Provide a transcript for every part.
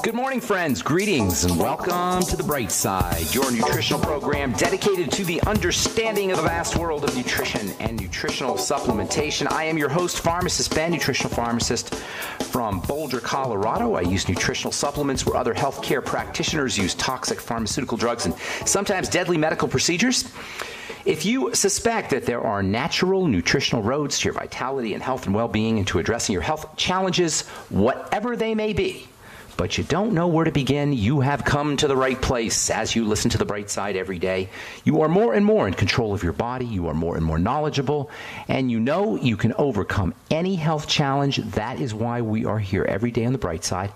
Good morning, friends. Greetings and welcome to The Bright Side, your nutritional program dedicated to the understanding of the vast world of nutrition and nutritional supplementation. I am your host, Pharmacist Ben, nutritional pharmacist from Boulder, Colorado. I use nutritional supplements where other healthcare practitioners use toxic pharmaceutical drugs and sometimes deadly medical procedures. If you suspect that there are natural nutritional roads to your vitality and health and well-being and to addressing your health challenges, whatever they may be, but you don't know where to begin, you have come to the right place. As you listen to The Bright Side every day, you are more and more in control of your body, you are more and more knowledgeable, and you know you can overcome any health challenge. That is why we are here every day on The Bright Side,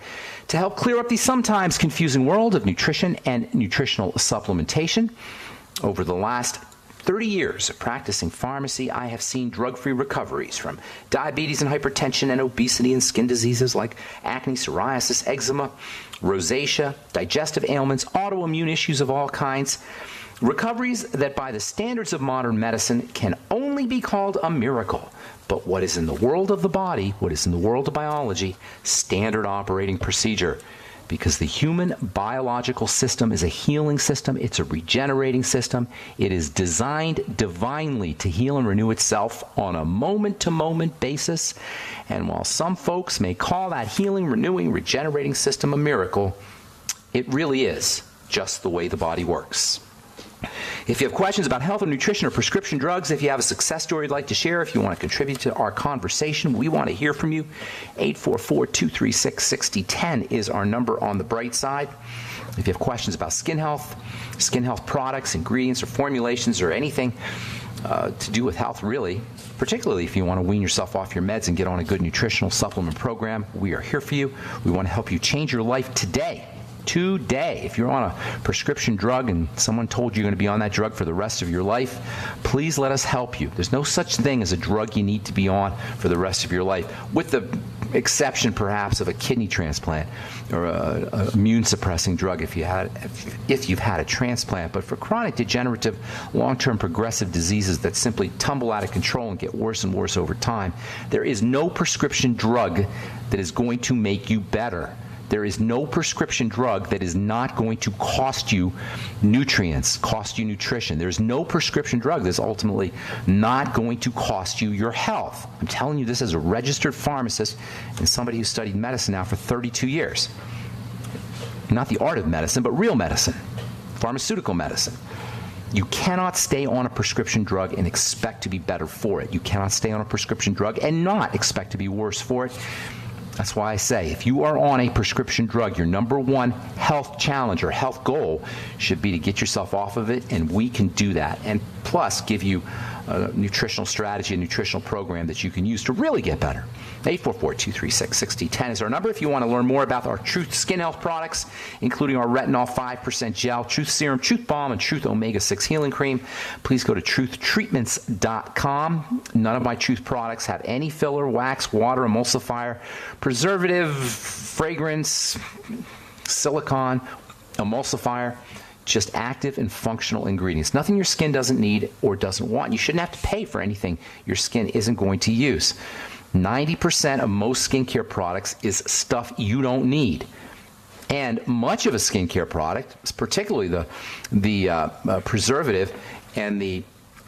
to help clear up the sometimes confusing world of nutrition and nutritional supplementation. Over the last 30 years of practicing pharmacy, I have seen drug-free recoveries from diabetes and hypertension and obesity and skin diseases like acne, psoriasis, eczema, rosacea, digestive ailments, autoimmune issues of all kinds. Recoveries that by the standards of modern medicine can only be called a miracle. But what is in the world of the body, what is in the world of biology, standard operating procedure. Because the human biological system is a healing system. It's a regenerating system. It is designed divinely to heal and renew itself on a moment-to-moment basis. And while some folks may call that healing, renewing, regenerating system a miracle, it really is just the way the body works. If you have questions about health and nutrition or prescription drugs, if you have a success story you'd like to share, if you want to contribute to our conversation, we want to hear from you. 844-236-6010 is our number on The Bright Side. If you have questions about skin health products, ingredients, or formulations, or anything to do with health, really, particularly if you want to wean yourself off your meds and get on a good nutritional supplement program, we are here for you. We want to help you change your life today. If you're on a prescription drug and someone told you you're going to be on that drug for the rest of your life, please let us help you. There's no such thing as a drug you need to be on for the rest of your life, with the exception perhaps of a kidney transplant or a immune suppressing drug if you've had a transplant. But for chronic degenerative, long-term progressive diseases that simply tumble out of control and get worse and worse over time, there is no prescription drug that is going to make you better. There is no prescription drug that is not going to cost you nutrients, cost you nutrition. There's no prescription drug that's ultimately not going to cost you your health. I'm telling you this as a registered pharmacist and somebody who studied medicine now for 32 years. Not the art of medicine, but real medicine, pharmaceutical medicine. You cannot stay on a prescription drug and expect to be better for it. You cannot stay on a prescription drug and not expect to be worse for it. That's why I say, if you are on a prescription drug, your number one health challenge or health goal should be to get yourself off of it, and we can do that. And plus, give you a nutritional strategy, a nutritional program that you can use to really get better. 844-236-6010 is our number. If you want to learn more about our Truth Skin Health products, including our Retinol 5% Gel, Truth Serum, Truth Balm, and Truth Omega-6 Healing Cream, please go to truthtreatments.com. None of my Truth products have any filler, wax, water, emulsifier, preservative, fragrance, silicone, emulsifier. Just active and functional ingredients. Nothing your skin doesn't need or doesn't want. You shouldn't have to pay for anything your skin isn't going to use. 90% of most skincare products is stuff you don't need. And much of a skincare product, particularly the preservative and the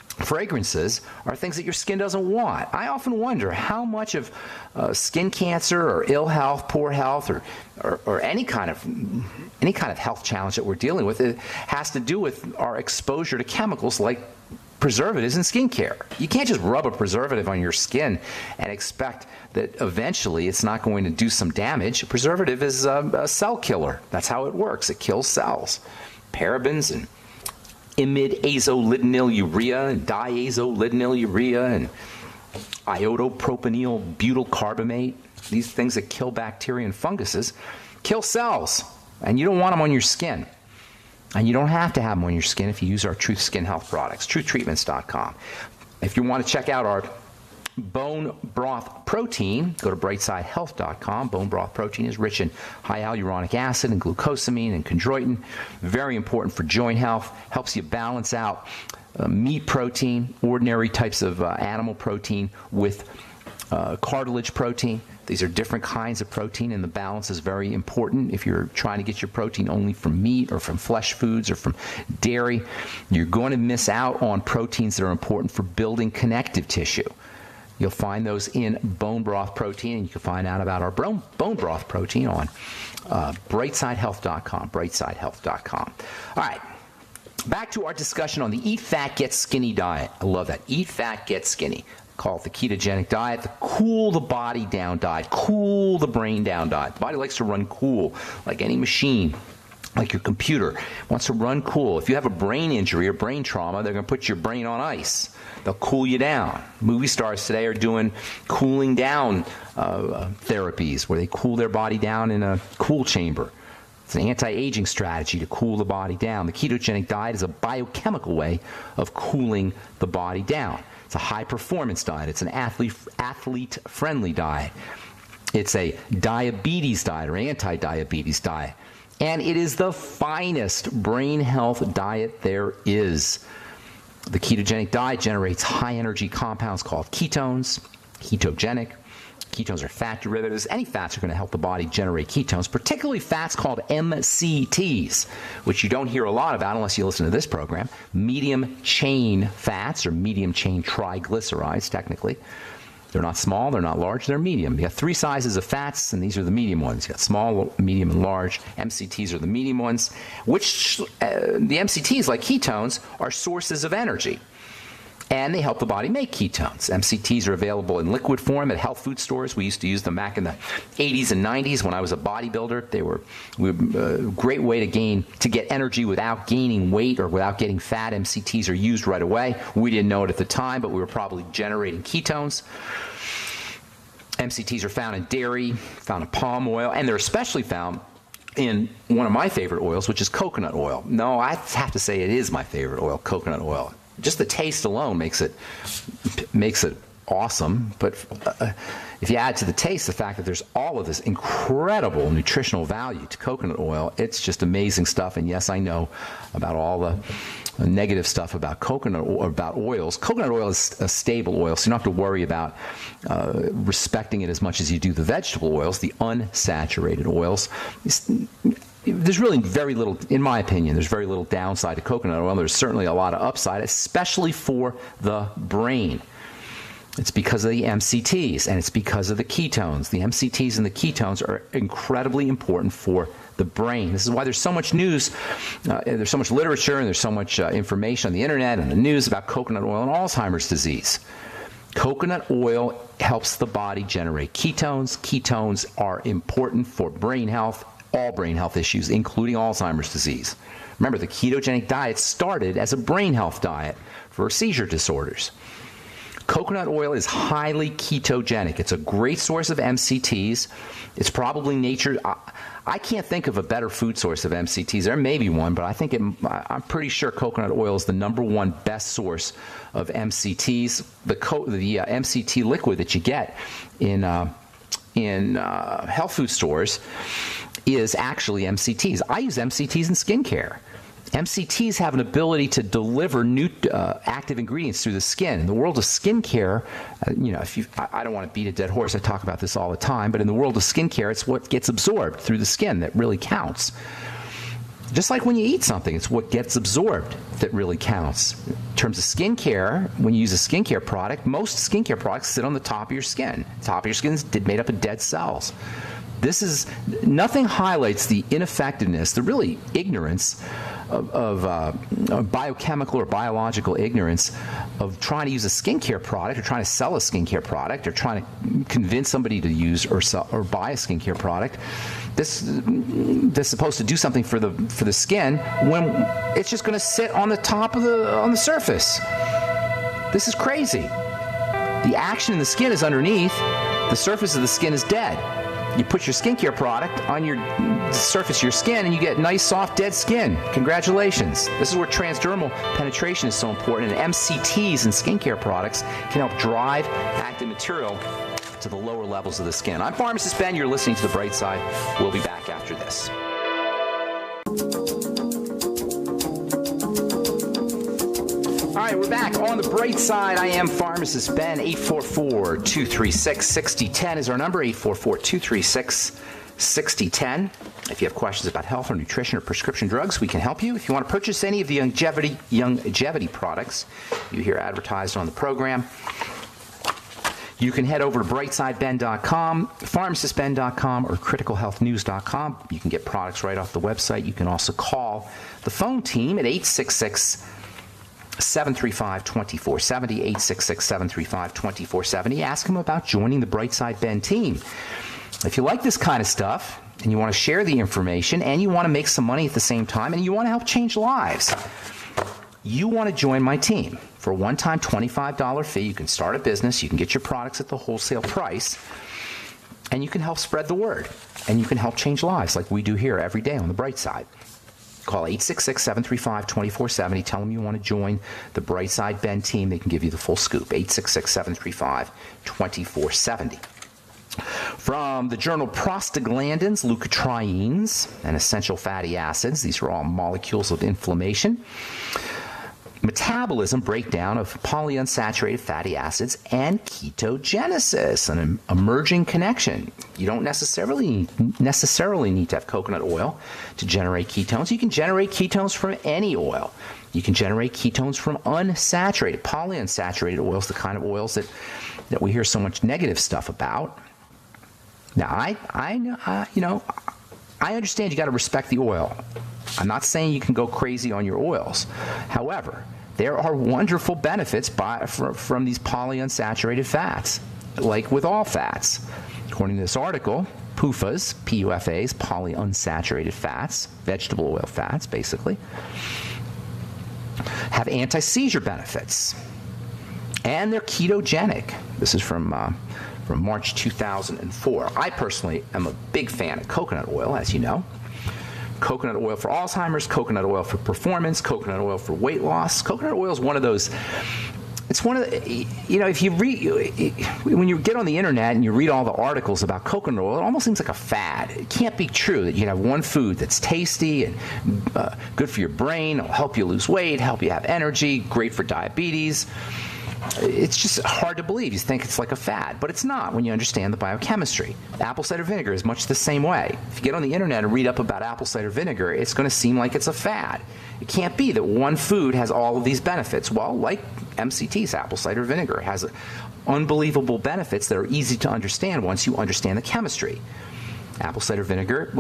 fragrances, are things that your skin doesn't want. I often wonder how much of skin cancer or ill health, poor health, or any kind of health challenge that we're dealing with, it has to do with our exposure to chemicals like preservatives in skincare. You can't just rub a preservative on your skin and expect that eventually it's not going to do some damage. A preservative is a cell killer. That's how it works. It kills cells. Parabens and imidazolidinylurea and diazolidinylurea and iodopropenyl butyl carbamate, these things that kill bacteria and funguses, kill cells, and you don't want them on your skin. And you don't have to have them on your skin if you use our Truth Skin Health products, truthtreatments.com. If you want to check out our bone broth protein, go to brightsidehealth.com. Bone broth protein is rich in high hyaluronic acid and glucosamine and chondroitin. Very important for joint health. Helps you balance out meat protein, ordinary types of animal protein with cartilage protein. These are different kinds of protein, and the balance is very important. If you're trying to get your protein only from meat or from flesh foods or from dairy, you're going to miss out on proteins that are important for building connective tissue. You'll find those in bone broth protein, and you can find out about our bone broth protein on brightsidehealth.com, brightsidehealth.com. All right, back to our discussion on the Eat Fat, Get Skinny diet. I love that. Eat Fat, Get Skinny. Call it the ketogenic diet, the cool the body down diet, cool the brain down diet. The body likes to run cool, like any machine, like your computer wants to run cool. If you have a brain injury or brain trauma, they're going to put your brain on ice. They'll cool you down. Movie stars today are doing cooling down therapies where they cool their body down in a cool chamber. It's an anti-aging strategy to cool the body down. The ketogenic diet is a biochemical way of cooling the body down. It's a high-performance diet. It's an athlete-friendly diet. It's a diabetes diet or anti-diabetes diet. And it is the finest brain health diet there is. The ketogenic diet generates high-energy compounds called ketones, ketogenic. Ketones are fat derivatives. Any fats are going to help the body generate ketones, particularly fats called MCTs, which you don't hear a lot about unless you listen to this program. Medium chain fats, or medium chain triglycerides, technically. They're not small, they're not large, they're medium. You have three sizes of fats, and these are the medium ones. You got small, medium, and large. MCTs are the medium ones, which the MCTs, like ketones, are sources of energy. And they help the body make ketones. MCTs are available in liquid form at health food stores. We used to use them back in the 80s and 90s when I was a bodybuilder. They were a great way to get energy without gaining weight or without getting fat. MCTs are used right away. We didn't know it at the time, but we were probably generating ketones. MCTs are found in dairy, found in palm oil, and they're especially found in one of my favorite oils, which is coconut oil. No, I have to say it is my favorite oil, coconut oil. Just the taste alone makes it awesome. But if you add to the taste the fact that there's all of this incredible nutritional value to coconut oil, it's just amazing stuff. And yes, I know about all the negative stuff about coconut or about oils. Coconut oil is a stable oil, so you don't have to worry about respecting it as much as you do the vegetable oils, the unsaturated oils. There's really very little, in my opinion, there's very little downside to coconut oil. There's certainly a lot of upside, especially for the brain. It's because of the MCTs, and it's because of the ketones. The MCTs and the ketones are incredibly important for the brain. This is why there's so much news, there's so much literature, and there's so much information on the internet and the news about coconut oil and Alzheimer's disease. Coconut oil helps the body generate ketones. Ketones are important for brain health, all brain health issues, including Alzheimer's disease. Remember, the ketogenic diet started as a brain health diet for seizure disorders. Coconut oil is highly ketogenic. It's a great source of MCTs. It's probably nature's. I can't think of a better food source of MCTs. There may be one, but I'm pretty sure coconut oil is the #1 best source of MCTs. The MCT liquid that you get in health food stores is actually MCTs. I use MCTs in skincare. MCTs have an ability to deliver new active ingredients through the skin. In the world of skincare, I don't want to beat a dead horse. I talk about this all the time, but in the world of skincare, it's what gets absorbed through the skin that really counts. Just like when you eat something, it's what gets absorbed that really counts. In terms of skincare, when you use a skincare product, most skincare products sit on the top of your skin. The top of your skin is made up of dead cells. Nothing highlights the ineffectiveness, the really ignorance of biochemical or biological ignorance of trying to use a skincare product or trying to sell a skincare product or trying to convince somebody to use or buy a skincare product. This is supposed to do something for the skin when it's just going to sit on the top of on the surface. This is crazy. The action in the skin is underneath. The surface of the skin is dead. You put your skincare product on the surface of your skin and you get nice, soft, dead skin. Congratulations. This is where transdermal penetration is so important, and MCTs in skincare products can help drive active material to the lower levels of the skin. I'm Pharmacist Ben. You're listening to The Bright Side. We'll be back after this. All right, right, we're back on the bright side. I am Pharmacist Ben. 844-236-6010 is our number. 844-236-6010. If you have questions about health or nutrition or prescription drugs, we can help you. If you want to purchase any of the longevity products you hear advertised on the program, you can head over to brightsideben.com, pharmacistben.com, or criticalhealthnews.com. You can get products right off the website. You can also call the phone team at 866-735-2470, 866-735-2470. Ask them about joining the Brightside Ben team. If you like this kind of stuff, and you want to share the information, and you want to make some money at the same time, and you want to help change lives, you want to join my team. For a one-time $25 fee, you can start a business, you can get your products at the wholesale price, and you can help spread the word, and you can help change lives like we do here every day on the Bright Side. Call 866-735-2470. Tell them you want to join the Brightside Ben team. They can give you the full scoop. 866-735-2470. From the journal Prostaglandins, leukotrienes, and essential fatty acids. These are all molecules of inflammation. Metabolism, breakdown of polyunsaturated fatty acids, and ketogenesis, an emerging connection. You don't necessarily need to have coconut oil to generate ketones. You can generate ketones from any oil. You can generate ketones from unsaturated, polyunsaturated oils, the kind of oils that we hear so much negative stuff about. Now, I understand you got to respect the oil. I'm not saying you can go crazy on your oils. However, there are wonderful benefits from these polyunsaturated fats, like with all fats. According to this article, PUFAs, P-U-F-As, polyunsaturated fats, vegetable oil fats, basically, have anti-seizure benefits. And they're ketogenic. This is from March 2004. I personally am a big fan of coconut oil, as you know. Coconut oil for Alzheimer's, coconut oil for performance, coconut oil for weight loss. Coconut oil is one of those, it's one of the, if you read, when you get on the internet and you read all the articles about coconut oil, it almost seems like a fad. It can't be true that you have one food that's tasty and good for your brain, it'll help you lose weight, help you have energy, great for diabetes. It's just hard to believe. You think it's like a fad, but it's not when you understand the biochemistry. Apple cider vinegar is much the same way. If you get on the internet and read up about apple cider vinegar, it's going to seem like it's a fad. It can't be that one food has all of these benefits. Well, like MCT's apple cider vinegar has unbelievable benefits that are easy to understand once you understand the chemistry. Apple cider vinegar,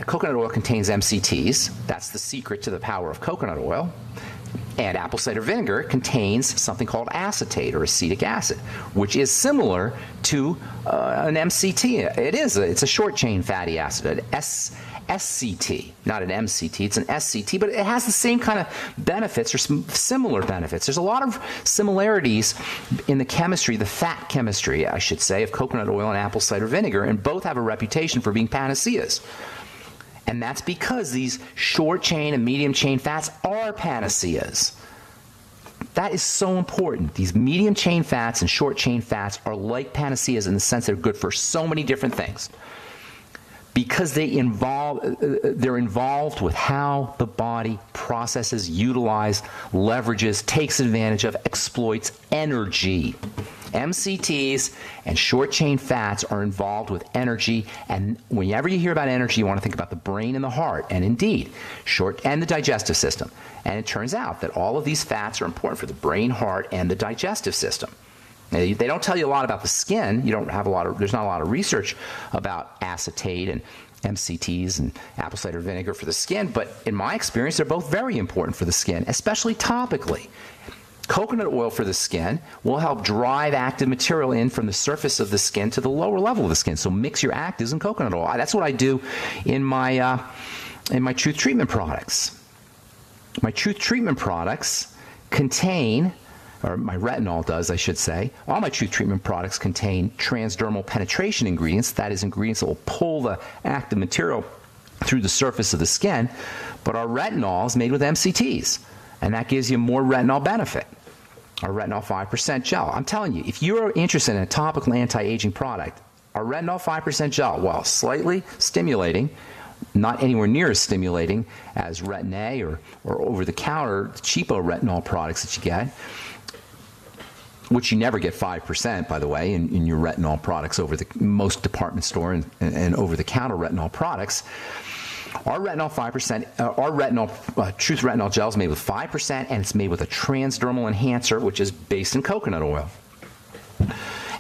coconut oil contains MCTs. That's the secret to the power of coconut oil. And apple cider vinegar contains something called acetate or acetic acid, which is similar to an MCT. It's a short-chain fatty acid, an SCT, not an MCT. It's an SCT, but it has the same kind of benefits or some similar benefits. There's a lot of similarities in the chemistry, the fat chemistry, I should say, of coconut oil and apple cider vinegar, and both have a reputation for being panaceas. And that's because these short-chain and medium-chain fats are panaceas. That is so important. These medium-chain fats and short-chain fats are like panaceas in the sense they're good for so many different things. Because they're involved with how the body processes, utilizes, leverages, takes advantage of, exploits energy. MCTs and short-chain fats are involved with energy, and whenever you hear about energy, you want to think about the brain and the heart, and indeed, and the digestive system. And it turns out that all of these fats are important for the brain, heart, and the digestive system. Now, they don't tell you a lot about the skin. There's not a lot of research about acetate and MCTs and apple cider vinegar for the skin, but in my experience, they're both very important for the skin, especially topically. Coconut oil for the skin will help drive active material in from the surface of the skin to the lower level of the skin. So mix your actives in coconut oil. That's what I do in my Truth Treatment products. My Truth Treatment products contain, or my retinol does, I should say, all my Truth Treatment products contain transdermal penetration ingredients. That is, ingredients that will pull the active material through the surface of the skin. But our retinol is made with MCTs, and that gives you more retinol benefit. Our retinol 5% gel. I'm telling you, if you're interested in a topical anti-aging product, our retinol 5% gel, while slightly stimulating, not anywhere near as stimulating as Retin-A or over-the-counter cheapo retinol products that you get, which you never get 5%, by the way, in your retinol products over the most department store and over-the-counter retinol products. Our retinol 5%, our retinol Truth Retinol Gel is made with 5%, and it's made with a transdermal enhancer, which is based in coconut oil.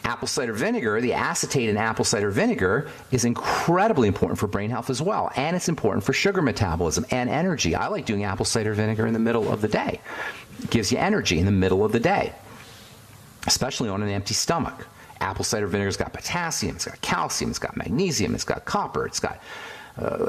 Apple cider vinegar, the acetate in apple cider vinegar, is incredibly important for brain health as well, and it's important for sugar metabolism and energy. I like doing apple cider vinegar in the middle of the day. It gives you energy in the middle of the day, especially on an empty stomach. Apple cider vinegar's got potassium, it's got calcium, it's got magnesium, it's got copper, it's got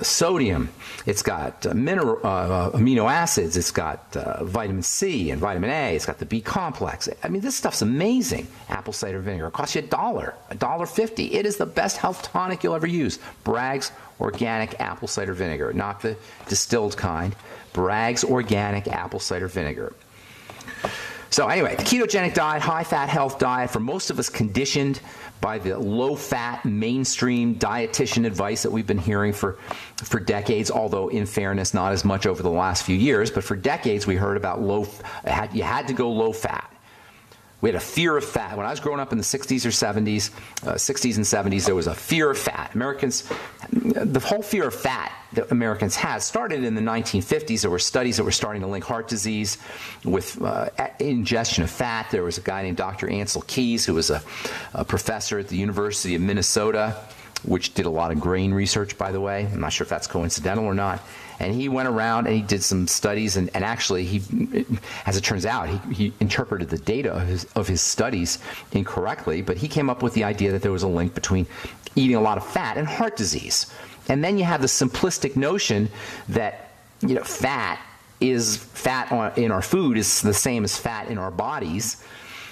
sodium, it's got amino acids, it's got vitamin C and vitamin A, it's got the B complex. I mean, this stuff's amazing. Apple cider vinegar. It costs you $1.50. It is the best health tonic you'll ever use. Bragg's Organic Apple Cider Vinegar, not the distilled kind. Bragg's Organic Apple Cider Vinegar. So anyway, the ketogenic diet, high-fat health diet, for most of us conditioned by the low-fat mainstream dietitian advice that we've been hearing for decades, although in fairness, not as much over the last few years, but for decades we heard about you had to go low-fat. We had a fear of fat. When I was growing up in the 60s or 70s, 60s and 70s, there was a fear of fat. The whole fear of fat that Americans had started in the 1950s. There were studies that were starting to link heart disease with ingestion of fat. There was a guy named Dr. Ansel Keys, who was a professor at the University of Minnesota, which did a lot of grain research, by the way. I'm not sure if that's coincidental or not. And he went around and he did some studies, and actually, as it turns out, he interpreted the data of his studies incorrectly, but he came up with the idea that there was a link between eating a lot of fat and heart disease. And then you have the simplistic notion that, you know, fat in our food is the same as fat in our bodies.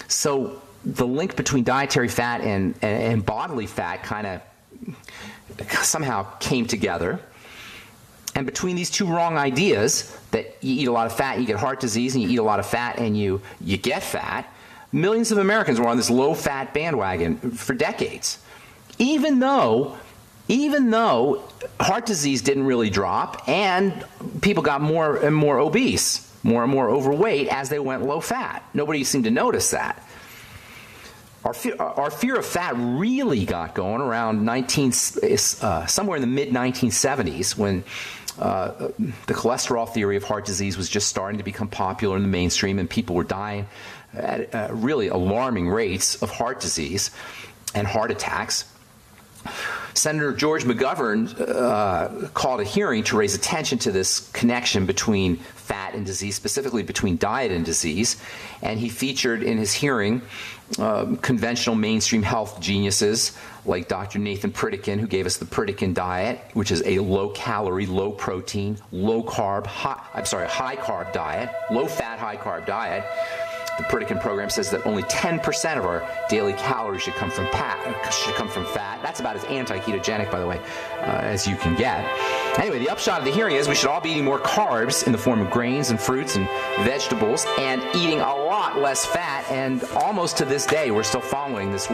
So the link between dietary fat and bodily fat kind of somehow came together. And between these two wrong ideas, that you eat a lot of fat, you get heart disease, and you eat a lot of fat and you get fat, millions of Americans were on this low-fat bandwagon for decades. Even though heart disease didn't really drop, and people got more and more obese, more and more overweight as they went low-fat. Nobody seemed to notice that. Our fear of fat really got going around somewhere in the mid-1970s, when the cholesterol theory of heart disease was just starting to become popular in the mainstream, and people were dying at really alarming rates of heart disease and heart attacks. Senator George McGovern called a hearing to raise attention to this connection between fat and disease, specifically between diet and disease, and he featured in his hearing conventional mainstream health geniuses like Dr. Nathan Pritikin, who gave us the Pritikin diet, which is a low-calorie, low-protein, high-carb diet, low-fat, high-carb diet. The Pritikin program says that only 10% of our daily calories should come from fat. That's about as anti-ketogenic, by the way, as you can get. Anyway, the upshot of the hearing is we should all be eating more carbs in the form of grains and fruits and vegetables, and eating a lot less fat. And almost to this day, we're still following this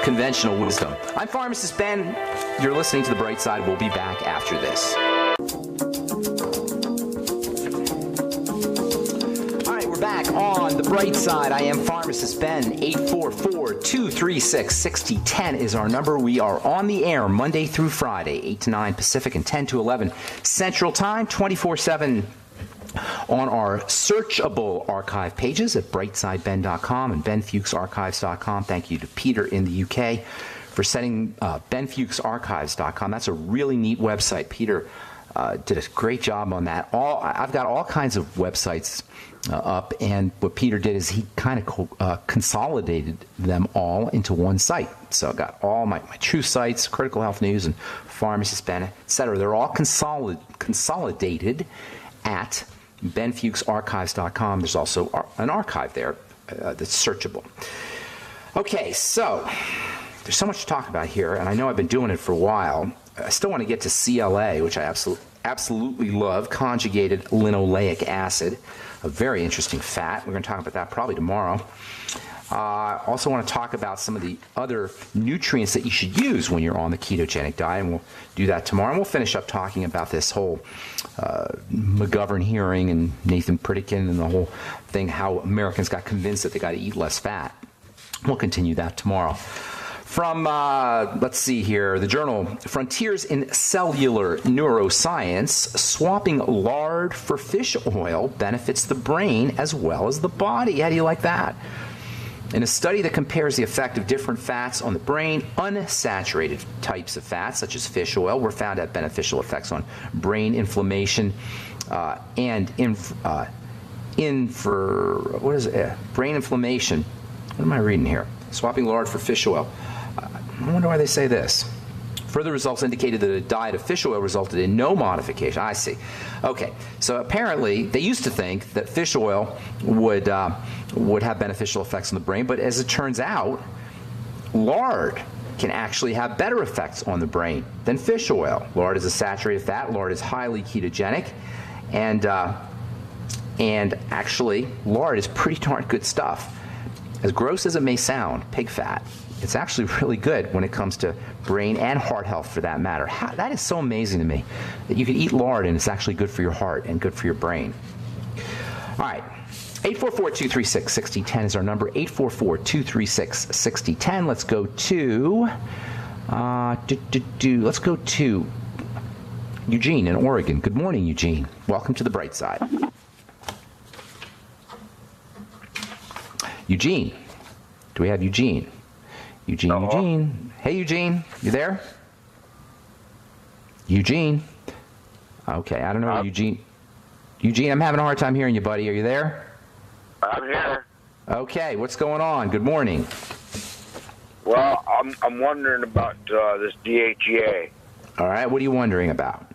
conventional wisdom. I'm Pharmacist Ben. You're listening to The Bright Side. We'll be back after this. Back on The Bright Side. I am Pharmacist Ben. 844-236-6010 is our number. We are on the air Monday through Friday, 8 to 9 Pacific and 10 to 11 Central Time, 24/7 on our searchable archive pages at brightsideben.com and benfuchsarchives.com. Thank you to Peter in the UK for setting benfuchsarchives.com. That's a really neat website. Peter did a great job on that. I've got all kinds of websites up, and what Peter did is he kind of consolidated them all into one site. So I got all my true sites, Critical Health News and Pharmacist Ben, etc. They're all consolidated at benfuchsarchives.com. There's also an archive there that's searchable. Okay, so there's so much to talk about here, and I know I've been doing it for a while. I still want to get to CLA, which I absolutely love, conjugated linoleic acid, a very interesting fat. We're going to talk about that probably tomorrow. Also want to talk about some of the other nutrients that you should use when you're on the ketogenic diet, and we'll do that tomorrow. And we'll finish up talking about this whole McGovern hearing and Nathan Pritikin and the whole thing, how Americans got convinced that they got to eat less fat. We'll continue that tomorrow. From, let's see here, the journal Frontiers in Cellular Neuroscience, swapping lard for fish oil benefits the brain as well as the body. How do you like that? In a study that compares the effect of different fats on the brain, unsaturated types of fats, such as fish oil, were found to have beneficial effects on brain inflammation and brain inflammation. What am I reading here? Swapping lard for fish oil. I wonder why they say this. Further results indicated that a diet of fish oil resulted in no modification. I see. Okay, so apparently they used to think that fish oil would have beneficial effects on the brain, but as it turns out, lard can actually have better effects on the brain than fish oil. Lard is a saturated fat. Lard is highly ketogenic, and actually, lard is pretty darn good stuff. As gross as it may sound, pig fat, it's actually really good when it comes to brain and heart health, for that matter. That is so amazing to me, that you can eat lard and it's actually good for your heart and good for your brain. All right, 844-236-6010 is our number, 844-236-6010. Let's go to Eugene in Oregon. Good morning, Eugene. Welcome to the bright side. Eugene. Do we have Eugene? Eugene. Hey, Eugene. You there? Eugene. Okay, I don't know. Eugene, I'm having a hard time hearing you, buddy. Are you there? I'm here. Okay, what's going on? Good morning. Well, I'm wondering about this DHEA. All right, what are you wondering about?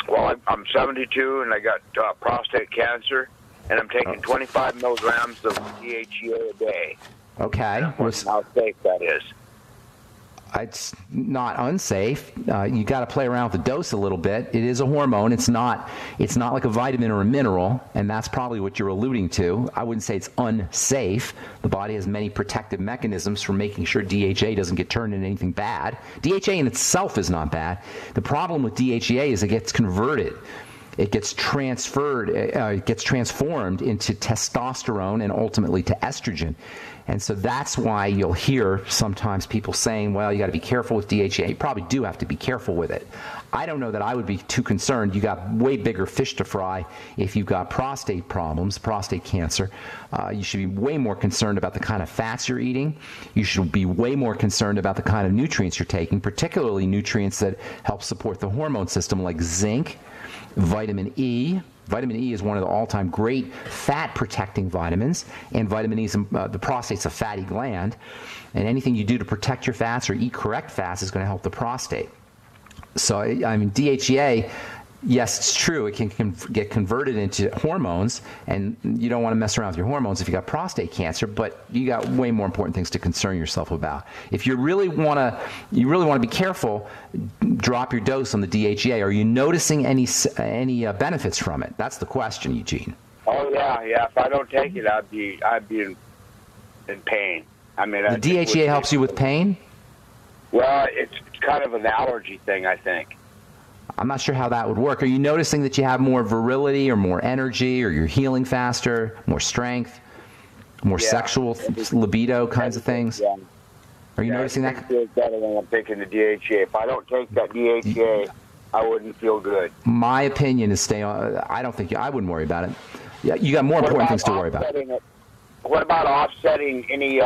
Well, I'm 72 and I got prostate cancer, and I'm taking 25 milligrams of DHEA a day. Okay. How safe that is? It's not unsafe. You got to play around with the dose a little bit. It is a hormone. It's not like a vitamin or a mineral, and that's probably what you're alluding to. I wouldn't say it's unsafe. The body has many protective mechanisms for making sure DHA doesn't get turned into anything bad. DHA in itself is not bad. The problem with DHEA is it gets converted. It gets transferred, it gets transformed into testosterone and ultimately to estrogen. And so that's why you'll hear sometimes people saying, well, you got to be careful with DHEA. You probably do have to be careful with it. I don't know that I would be too concerned. You got way bigger fish to fry if you've got prostate problems, prostate cancer. You should be way more concerned about the kind of fats you're eating. You should be way more concerned about the kind of nutrients you're taking, particularly nutrients that help support the hormone system like zinc, vitamin E. Vitamin E is one of the all-time great fat-protecting vitamins, and vitamin E is the prostate's a fatty gland, and anything you do to protect your fats or eat correct fats is going to help the prostate. So, I mean, DHEA, yes, it's true, it can get converted into hormones, and you don't want to mess around with your hormones if you got prostate cancer, but you got way more important things to concern yourself about. If you really want to be careful, drop your dose on the DHEA. Are you noticing any benefits from it? That's the question, Eugene. Oh yeah. If I don't take it, I'd be in pain. I mean, the DHEA helps you with pain? Well, it's kind of an allergy thing, I think. I'm not sure how that would work. Are you noticing that you have more virility or more energy, or you're healing faster, more strength, more sexual libido kinds of things? Yeah. Are you noticing that? I feel better when I'm taking the DHEA. If I don't take that DHEA, I wouldn't feel good. My opinion is stay on. I wouldn't worry about it. Yeah, you got more important things to worry about. What about offsetting any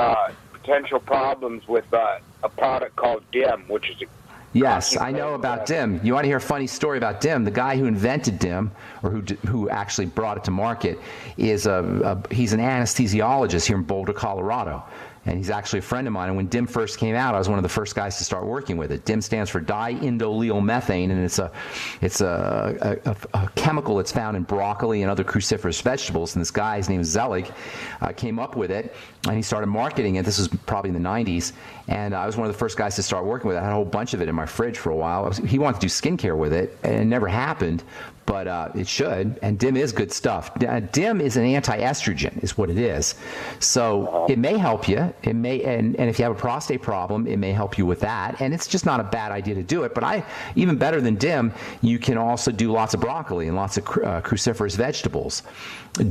potential problems with a product called DIM, which is a Yes, I know about DIM. You want to hear a funny story about DIM? The guy who invented DIM, or who actually brought it to market, is he's an anesthesiologist here in Boulder, Colorado. and he's actually a friend of mine. And when DIM first came out, I was one of the first guys to start working with it. DIM stands for diindoleal methane, and it's a chemical that's found in broccoli and other cruciferous vegetables. And this guy, his name is Zelig, came up with it, and he started marketing it. This was probably in the 90s, and I was one of the first guys to start working with it. I had a whole bunch of it in my fridge for a while. He wanted to do skincare with it, and it never happened, but it should. And DIM is good stuff. DIM is an anti-estrogen, is what it is. So it may help you. It may, and if you have a prostate problem, it may help you with that. And it's just not a bad idea to do it. But even better than DIM, you can also do lots of broccoli and lots of cruciferous vegetables.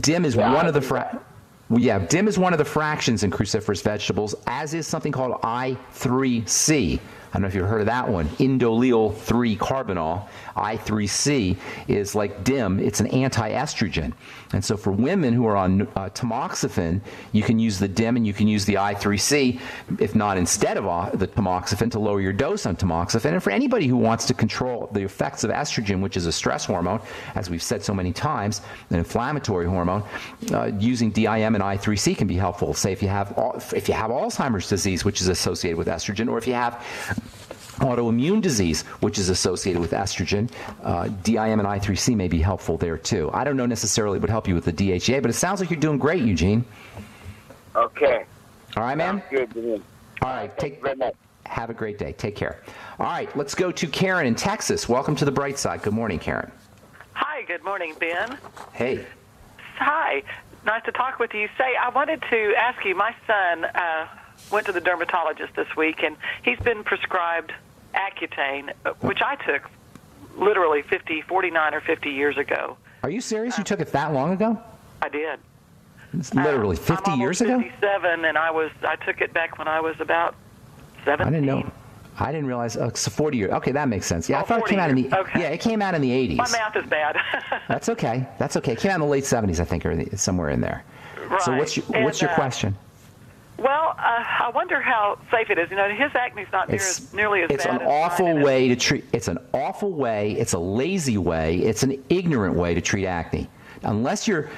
DIM is one of the DIM is one of the fractions in cruciferous vegetables, as is something called I3C. I don't know if you've heard of that one. Indoleal 3-carbinol. I3C is like DIM. It's an anti-estrogen. And so for women who are on tamoxifen, you can use the DIM and you can use the I3C, if not instead of the tamoxifen, to lower your dose on tamoxifen. And for anybody who wants to control the effects of estrogen, which is a stress hormone, as we've said so many times, an inflammatory hormone, using DIM and I3C can be helpful. Say if you have Alzheimer's disease, which is associated with estrogen, or if you have autoimmune disease, which is associated with estrogen, DIM and I3C may be helpful there too. I don't know necessarily what help you with the DHEA, but it sounds like you're doing great, Eugene. Okay. All right, man? Sounds good. All right. Thank you very much. Have a great day. Take care. All right, let's go to Karen in Texas. Welcome to the Bright Side. Good morning, Karen. Hi, good morning, Ben. Hey. Hi. Nice to talk with you. Say, I wanted to ask you, my son went to the dermatologist this week, and he's been prescribed Accutane, which I took literally 49 or 50 years ago. Are you serious? You took it that long ago? I did. It's literally 50 years ago? I'm 57, and I took it back when I was about 17. I didn't know. I didn't realize. So 40 years. Okay, that makes sense. Yeah, I thought it came out in the. Okay. Yeah, it came out in the 80s. My math is bad. That's okay. That's okay. It came out in the late 70s, I think, or somewhere in there. Right. So what's your question? Well, I wonder how safe it is. You know, his acne's not nearly as bad. It's an awful way to treat. It's an awful way. It's a lazy way. It's an ignorant way to treat acne. Unless you're,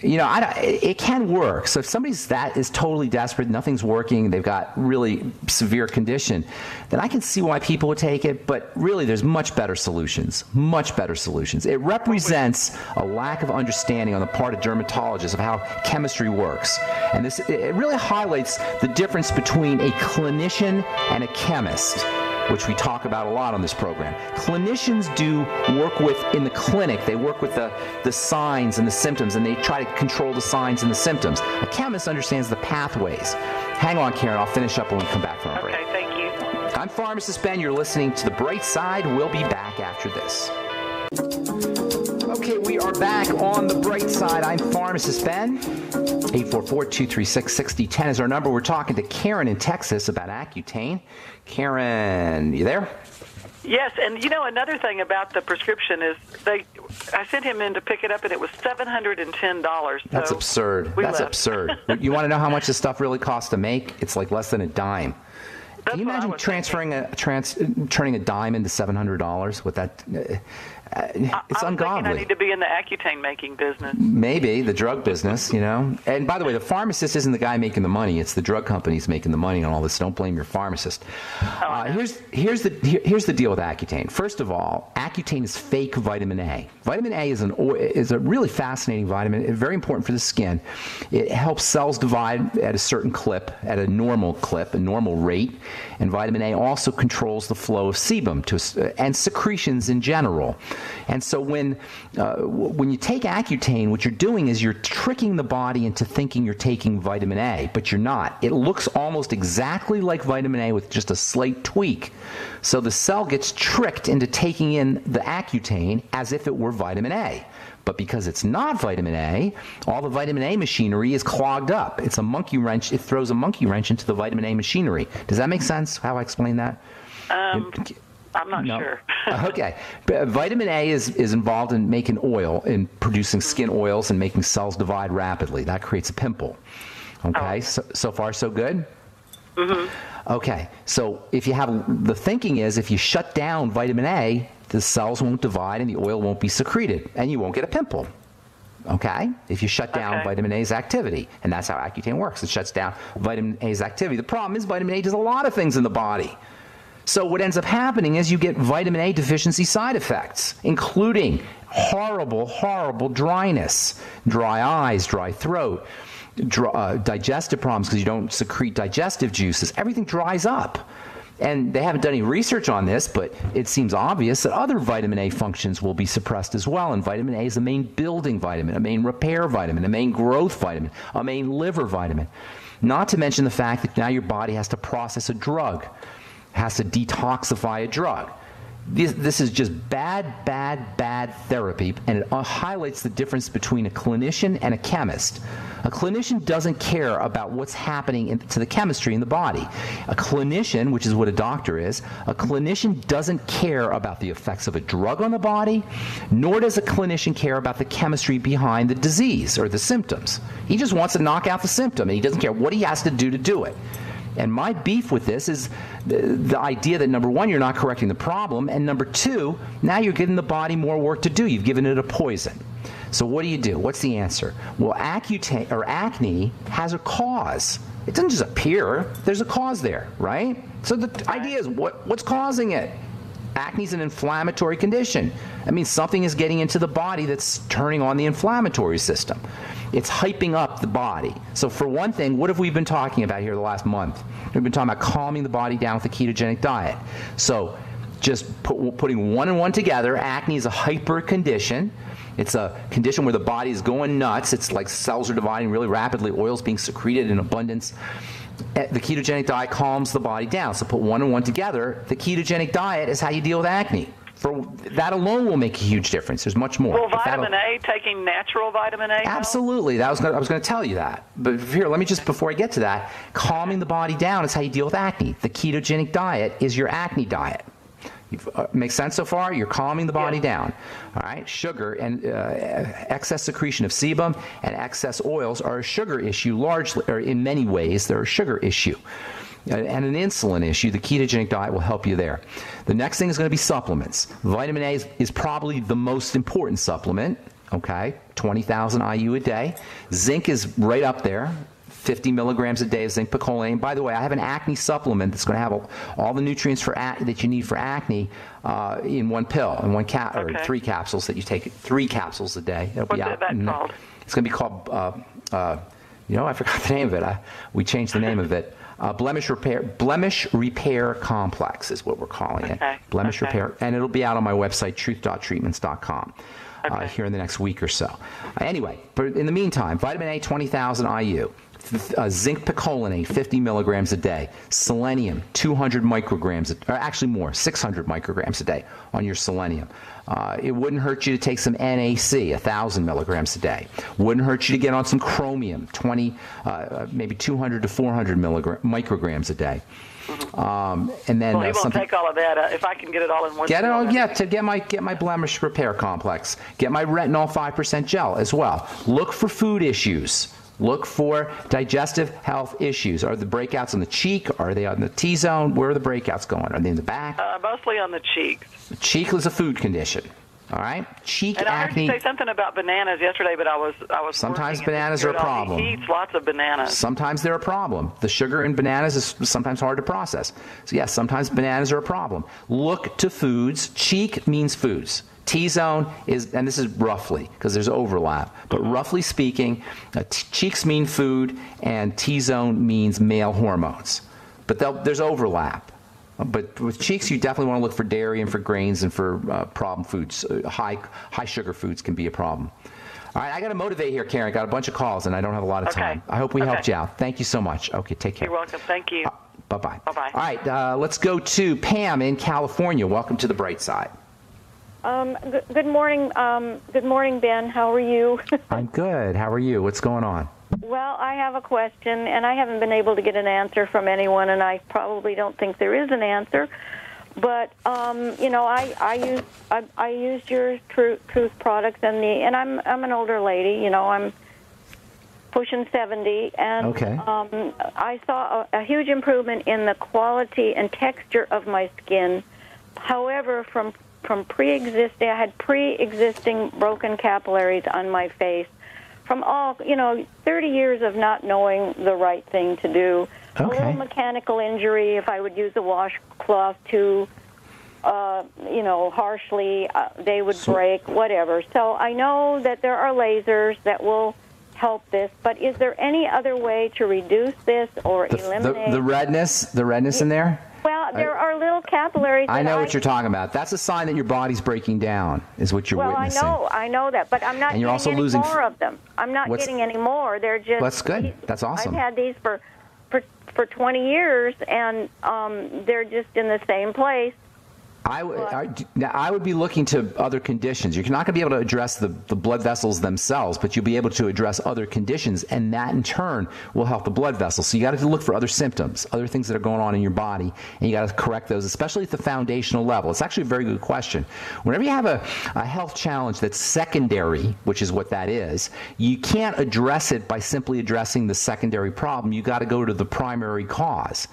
it can work. So if somebody's that is totally desperate, nothing's working, they've got really severe condition, then I can see why people would take it. But really, there's much better solutions. Much better solutions. It represents a lack of understanding on the part of dermatologists of how chemistry works, and it really highlights the difference between a clinician and a chemist, which we talk about a lot on this program. Clinicians do work in the clinic, they work with the signs and the symptoms, and they try to control the signs and the symptoms. A chemist understands the pathways. Hang on, Karen, I'll finish up when we come back from our break. Okay, thank you. I'm Pharmacist Ben. You're listening to The Bright Side. We'll be back after this. Okay, we are back on The Bright Side. I'm Pharmacist Ben. 844-236-6010 is our number. We're talking to Karen in Texas about Accutane. Karen, you there? Yes, and another thing about the prescription is I sent him in to pick it up, and it was $710. That's absurd. That's absurd. You want to know how much this stuff really costs to make? It's like less than a dime. Can you imagine turning a dime into $700 with that? It's ungodly. I need to be in the Accutane making business. Maybe the drug business, And by the way, the pharmacist isn't the guy making the money; it's the drug companies making the money on all this. Don't blame your pharmacist. Here's the deal with Accutane. First of all, Accutane is fake vitamin A. Vitamin A is a really fascinating vitamin. Very important for the skin. It helps cells divide at a certain clip, at a normal rate. And vitamin A also controls the flow of sebum and secretions in general. And so when you take Accutane, what you're doing is you're tricking the body into thinking you're taking vitamin A, but you're not. It looks almost exactly like vitamin A with just a slight tweak. So the cell gets tricked into taking in the Accutane as if it were vitamin A. But because it's not vitamin A, all the vitamin A machinery is clogged up. It's a monkey wrench. It throws a monkey wrench into the vitamin A machinery. Does that make sense, how I explain that? I'm not sure. Okay. But vitamin A is involved in making oil, in producing skin oils and making cells divide rapidly. That creates a pimple. Okay. So far, so good? Mm-hmm. Okay. So if the thinking is if you shut down vitamin A, the cells won't divide and the oil won't be secreted and you won't get a pimple. okay, if you shut down vitamin A's activity. And that's how Accutane works. It shuts down vitamin A's activity. The problem is vitamin A does a lot of things in the body. So what ends up happening is you get vitamin A deficiency side effects, including horrible, horrible dryness, dry eyes, dry throat, digestive problems because you don't secrete digestive juices. Everything dries up. And they haven't done any research on this, but it seems obvious that other vitamin A functions will be suppressed as well. And vitamin A is a main building vitamin, a main repair vitamin, a main growth vitamin, a main liver vitamin. Not to mention the fact that now your body has to process a drug, has to detoxify a drug. This is just bad, bad, bad therapy, and it highlights the difference between a clinician and a chemist. A clinician doesn't care about what's happening to the chemistry in the body. A clinician, which is what a doctor is, a clinician doesn't care about the effects of a drug on the body, nor does a clinician care about the chemistry behind the disease or the symptoms. He just wants to knock out the symptom, and he doesn't care what he has to do it. And my beef with this is the idea that, number one, you're not correcting the problem, and number two, now you're giving the body more work to do. You've given it a poison. So what do? What's the answer? Well, acne has a cause. It doesn't just appear. There's a cause there, right? So the idea is what's causing it? Acne is an inflammatory condition. That means something is getting into the body that's turning on the inflammatory system. It's hyping up the body. So for one thing, what have we been talking about here the last month? We've been talking about calming the body down with a ketogenic diet. So just putting one and one together, acne is a hyper condition. It's a condition where the body is going nuts. It's like cells are dividing really rapidly. Oil's being secreted in abundance. The ketogenic diet calms the body down. So put one and one together. The ketogenic diet is how you deal with acne. For that alone will make a huge difference. There's much more. Well, vitamin A, taking natural vitamin A? Absolutely. I was going to tell you that. But here, let me just, before I get to that, calming the body down is how you deal with acne. The ketogenic diet is your acne diet. Makes sense so far? You're calming the body down. All right? Sugar and excess secretion of sebum and excess oils are a sugar issue largely, or in many ways, they're a sugar issue. And an insulin issue. The ketogenic diet will help you there. The next thing is going to be supplements. Vitamin A is probably the most important supplement, okay? 20,000 IU a day. Zinc is right up there. 50 milligrams a day of zinc picolinate. By the way, I have an acne supplement that's going to have all the nutrients for that you need for acne in one pill, in one or 3 capsules that you take 3 capsules a day. What's that called? It's going to be called, I forgot the name of it. We changed the name of it. Blemish Repair Complex is what we're calling it. Blemish Repair, and it'll be out on my website, truth.treatments.com, here in the next week or so. Anyway, but in the meantime, vitamin A, 20,000 IU. Zinc picolinate, 50 milligrams a day. Selenium, 200 micrograms, or actually more, 600 micrograms a day on your selenium. It wouldn't hurt you to take some NAC, 1,000 milligrams a day. Wouldn't hurt you to get on some chromium, maybe 200 to 400 micrograms a day. And then he won't take all of that. If I can get it all in one. To get my blemish repair complex. Get my retinol 5% gel as well. Look for food issues. Look for digestive health issues. Are the breakouts on the cheek? Are they on the T-zone? Where are the breakouts going? Are they in the back? Mostly on the cheeks. The cheek is a food condition. All right? Cheek and acne. I heard you say something about bananas yesterday, but I was sometimes bananas are a problem. He eats lots of bananas. Sometimes they're a problem. The sugar in bananas is sometimes hard to process. So yes, sometimes bananas are a problem. Look to foods. Cheek means foods. T-zone is, and this is roughly, because there's overlap, but roughly speaking, cheeks mean food, and T-zone means male hormones. But there's overlap. But with cheeks, you definitely want to look for dairy and for grains and for problem foods. High sugar foods can be a problem. All right, I got to motivate here, Karen. Got a bunch of calls, and I don't have a lot of time. I hope we helped you out. Thank you so much. Okay, take care. You're welcome. Thank you. Bye-bye. Bye-bye. All right, let's go to Pam in California. Welcome to the Bright Side. Good morning. Good morning, Ben. How are you? I'm good. How are you? What's going on? Well, I have a question, and I haven't been able to get an answer from anyone, and I probably don't think there is an answer. But I used your Truth products, and I'm an older lady. I'm pushing 70, and I saw a huge improvement in the quality and texture of my skin. However, from from pre-existing. I had pre-existing broken capillaries on my face from 30 years of not knowing the right thing to do. Okay. A little mechanical injury. If I would use a washcloth too, harshly, they would break. Whatever. So I know that there are lasers that will help this, but is there any other way to reduce this or eliminate the redness in there? Well, there are little capillaries. I know what you're talking about. That's a sign that your body's breaking down, is what you're witnessing. Well, I know that, but I'm not and you're getting also any more of them. I'm not getting any more. They're just... That's good. That's awesome. I've had these for 20 years, and they're just in the same place. I would be looking to other conditions. You're not going to be able to address the blood vessels themselves, but you'll be able to address other conditions, and that in turn will help the blood vessels. So you got to look for other symptoms, other things that are going on in your body, and you got to correct those, especially at the foundational level. It's actually a very good question. Whenever you have a health challenge that's secondary, which is what that is, you can't address it by simply addressing the secondary problem. You got to go to the primary cause.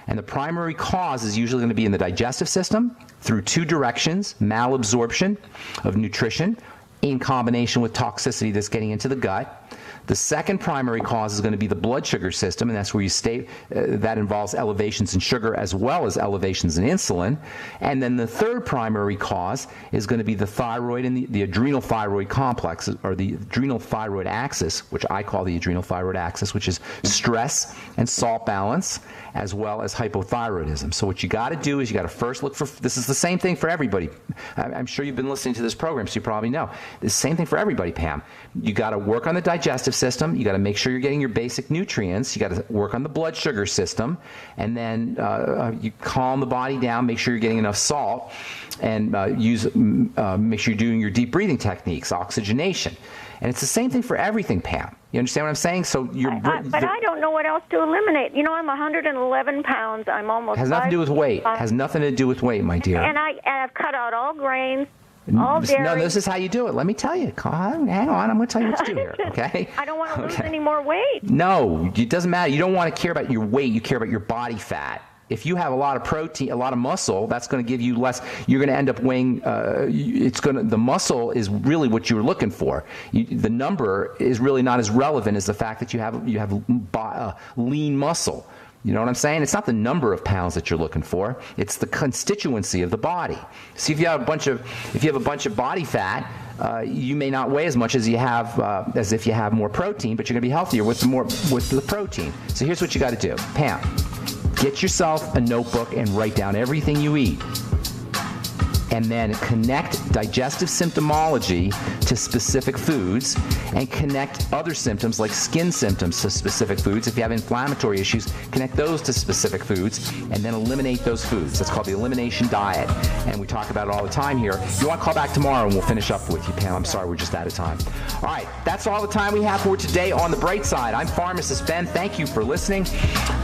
And the primary cause is usually going to be in the digestive system through two directions: malabsorption of nutrition in combination with toxicity that's getting into the gut. The second primary cause is going to be the blood sugar system, and that's where you stay. That involves elevations in sugar as well as elevations in insulin. And then the third primary cause is going to be the thyroid and the adrenal thyroid complex, or the adrenal thyroid axis, which I call the adrenal thyroid axis, which is stress and salt balance, as well as hypothyroidism. So what you got to do is you got to first look for, this is the same thing for everybody. I'm sure you've been listening to this program, so you probably know. It's the same thing for everybody, Pam. You got to work on the digestive system. You got to make sure you're getting your basic nutrients. You got to work on the blood sugar system, and then you calm the body down. Make sure you're getting enough salt, and make sure you're doing your deep breathing techniques, oxygenation. And it's the same thing for everything, Pam. You understand what I'm saying? So but I don't know what else to eliminate. You know, I'm 111 pounds. I'm almost... Has nothing to do with weight. Has nothing to do with weight, my dear. And I've cut out all grains, all dairy. No, this is how you do it. Let me tell you. Hang on. I'm going to tell you what to do here, okay? I don't want to lose any more weight. No, it doesn't matter. You don't want to care about your weight. You care about your body fat. If you have a lot of protein, a lot of muscle, that's going to give you less. You're going to end up weighing. The muscle is really what you're looking for. The number is really not as relevant as the fact that you have lean muscle. You know what I'm saying? It's not the number of pounds that you're looking for. It's the constituency of the body. See, if you have a bunch of body fat, you may not weigh as much as you have as if you have more protein, but you're going to be healthier with the protein. So here's what you got to do, Pam. Get yourself a notebook and write down everything you eat. And then connect digestive symptomology to specific foods, and connect other symptoms like skin symptoms to specific foods. If you have inflammatory issues, connect those to specific foods, and then eliminate those foods. That's called the elimination diet, and we talk about it all the time here. If you want to call back tomorrow, and we'll finish up with you, Pam. I'm sorry, we're just out of time. All right, that's all the time we have for today on The Bright Side. I'm Pharmacist Ben. Thank you for listening.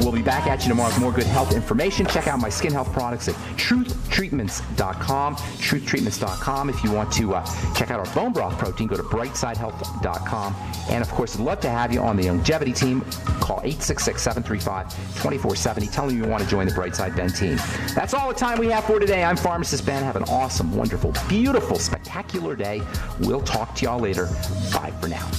We'll be back at you tomorrow with more good health information. Check out my skin health products at truthtreatments.com. truthtreatments.com. If you want to check out our bone broth protein, go to brightsidehealth.com. And of course, I'd love to have you on the longevity team. Call 866-735-2470. Tell them you want to join the Brightside Ben team. That's all the time we have for today. I'm Pharmacist Ben. Have an awesome, wonderful, beautiful, spectacular day. We'll talk to y'all later. Bye for now.